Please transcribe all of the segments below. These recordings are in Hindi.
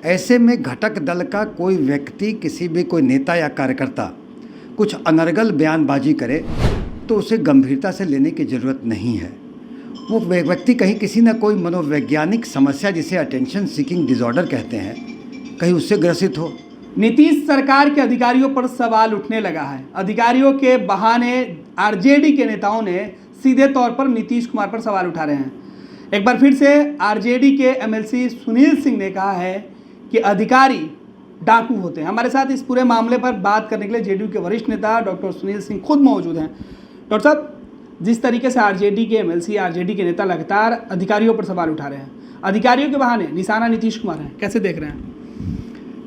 ऐसे में घटक दल का कोई व्यक्ति, किसी भी कोई नेता या कार्यकर्ता कुछ अनर्गल बयानबाजी करे तो उसे गंभीरता से लेने की ज़रूरत नहीं है। वो व्यक्ति कहीं किसी न कोई मनोवैज्ञानिक समस्या, जिसे अटेंशन सीकिंग डिसऑर्डर कहते हैं, कहीं उससे ग्रसित हो। नीतीश सरकार के अधिकारियों पर सवाल उठने लगा है। अधिकारियों के बहाने आरजेडी के नेताओं ने सीधे तौर पर नीतीश कुमार पर सवाल उठा रहे हैं। एक बार फिर से आरजेडी के एमएलसी सुनील सिंह ने कहा है कि अधिकारी डाकू होते हैं। हमारे साथ इस पूरे मामले पर बात करने के लिए जेडीयू के वरिष्ठ नेता डॉक्टर सुनील सिंह खुद मौजूद हैं। डॉक्टर साहब, जिस तरीके से आरजेडी के एमएलसी, आरजेडी के नेता लगातार अधिकारियों पर सवाल उठा रहे हैं, अधिकारियों के बहाने निशाना नीतीश कुमार है, कैसे देख रहे हैं?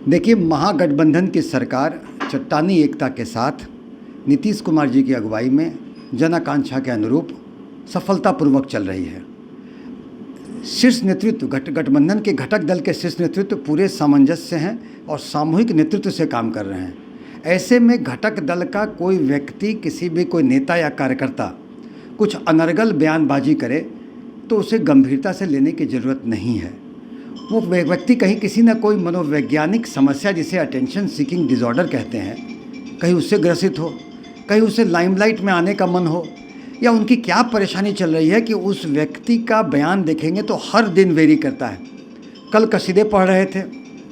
देखिए, महागठबंधन की सरकार चट्टानी एकता के साथ नीतीश कुमार जी की अगुवाई में जन आकांक्षा के अनुरूप सफलतापूर्वक चल रही है। शीर्ष नेतृत्व, गठबंधन के घटक दल के शीर्ष नेतृत्व पूरे सामंजस्य हैं और सामूहिक नेतृत्व से काम कर रहे हैं। ऐसे में घटक दल का कोई व्यक्ति, किसी भी कोई नेता या कार्यकर्ता कुछ अनर्गल बयानबाजी करे तो उसे गंभीरता से लेने की ज़रूरत नहीं है। वो व्यक्ति कहीं किसी न कोई मनोवैज्ञानिक समस्या, जिसे अटेंशन सीकिंग डिसऑर्डर कहते हैं, कहीं उससे ग्रसित हो, कहीं उसे लाइमलाइट में आने का मन हो, या उनकी क्या परेशानी चल रही है कि उस व्यक्ति का बयान देखेंगे तो हर दिन वेरी करता है। कल कसीदे पढ़ रहे थे,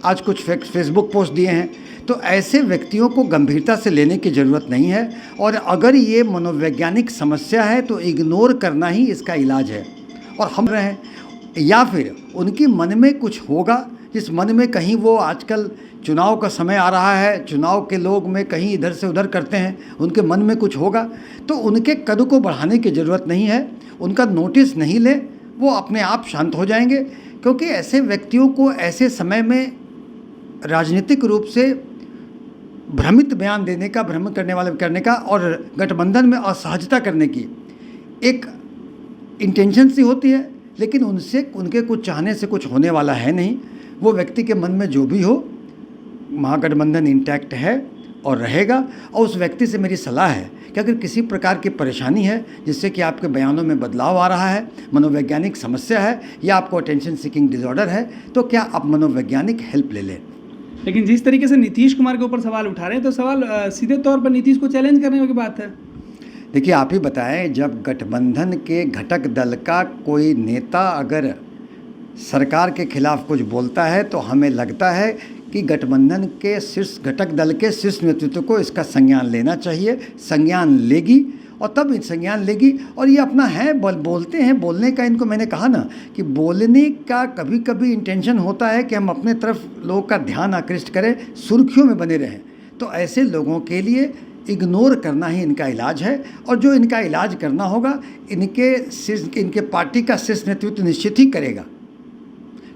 आज कुछ फेसबुक पोस्ट दिए हैं। तो ऐसे व्यक्तियों को गंभीरता से लेने की ज़रूरत नहीं है, और अगर ये मनोवैज्ञानिक समस्या है तो इग्नोर करना ही इसका इलाज है। और हम रहे हैं, या फिर उनकी मन में कुछ होगा, जिस मन में कहीं वो आजकल चुनाव का समय आ रहा है, चुनाव के लोग में कहीं इधर से उधर करते हैं, उनके मन में कुछ होगा, तो उनके कद को बढ़ाने की ज़रूरत नहीं है। उनका नोटिस नहीं ले, वो अपने आप शांत हो जाएंगे। क्योंकि ऐसे व्यक्तियों को ऐसे समय में राजनीतिक रूप से भ्रमित बयान देने का, भ्रम करने का और गठबंधन में असहजता करने की एक इंटेंशन सी होती है, लेकिन उनके कुछ चाहने से कुछ होने वाला है नहीं। वो व्यक्ति के मन में जो भी हो, महागठबंधन इंटैक्ट है और रहेगा। और उस व्यक्ति से मेरी सलाह है कि अगर किसी प्रकार की परेशानी है, जिससे कि आपके बयानों में बदलाव आ रहा है, मनोवैज्ञानिक समस्या है, या आपको अटेंशन सीकिंग डिसऑर्डर है, तो क्या आप मनोवैज्ञानिक हेल्प ले लें। लेकिन जिस तरीके से नीतीश कुमार के ऊपर सवाल उठा रहे हैं, तो सवाल सीधे तौर पर नीतीश को चैलेंज करने की बात है। देखिए, आप ही बताएं, जब गठबंधन के घटक दल का कोई नेता अगर सरकार के खिलाफ कुछ बोलता है तो हमें लगता है कि गठबंधन के शीर्ष घटक दल के शीर्ष नेतृत्व को इसका संज्ञान लेना चाहिए। संज्ञान लेगी और तब संज्ञान लेगी। और ये अपना है, बोलते हैं, बोलने का, इनको मैंने कहा ना कि बोलने का कभी कभी इंटेंशन होता है कि हम अपने तरफ लोगों का ध्यान आकृष्ट करें, सुर्खियों में बने रहें। तो ऐसे लोगों के लिए इग्नोर करना ही इनका इलाज है। और जो इनका इलाज करना होगा, इनके पार्टी का शीर्ष नेतृत्व निश्चित ही करेगा।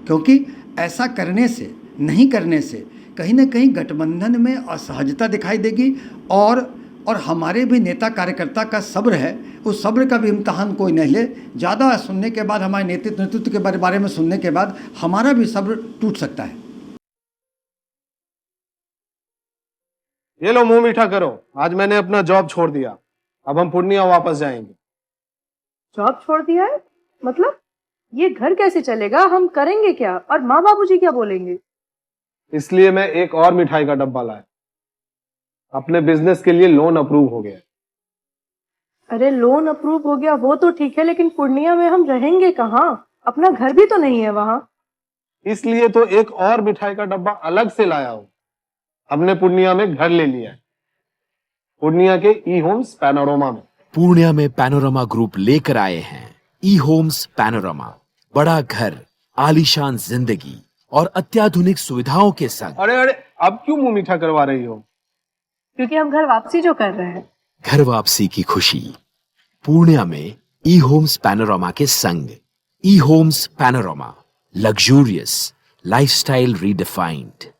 क्योंकि ऐसा करने से, नहीं करने से कहीं ना कहीं गठबंधन में असहजता दिखाई देगी। और हमारे भी नेता कार्यकर्ता का सब्र है, उस सब्र का भी इम्तहान कोई नहीं ले। ज़्यादा सुनने के बाद, हमारे नेतृत्व के बारे में सुनने के बाद हमारा भी सब्र टूट सकता है। ये लो, मुंह मीठा करो। आज मैंने अपना जॉब छोड़ दिया, अब हम पूर्णिया वापस जाएंगे। जॉब छोड़ दिया है? मतलब ये घर कैसे चलेगा? हम करेंगे क्या? और माँ बाबूजी क्या बोलेंगे? इसलिए मैं एक और मिठाई का डब्बा लाया। अपने बिजनेस के लिए लोन अप्रूव हो गया। अरे, लोन अप्रूव हो गया वो तो ठीक है, लेकिन पूर्णिया में हम रहेंगे कहाँ? अपना घर भी तो नहीं है वहाँ। इसलिए तो एक और मिठाई का डब्बा अलग से लाया हूँ। हमने पूर्णिया में घर ले लिया है, पूर्णिया के ई होम्स पैनोरमा में। पूर्णिया में पैनोरमा ग्रुप लेकर आए हैं ई होम्स पैनोरमा। बड़ा घर, आलीशान जिंदगी और अत्याधुनिक सुविधाओं के संग। अरे, अब क्यों मुंह मीठा करवा रही हो? क्योंकि हम घर वापसी जो कर रहे हैं। घर वापसी की खुशी पूर्णिया में ई होम्स पैनोरमा के संग। E Homes Panorama, luxurious lifestyle redefined.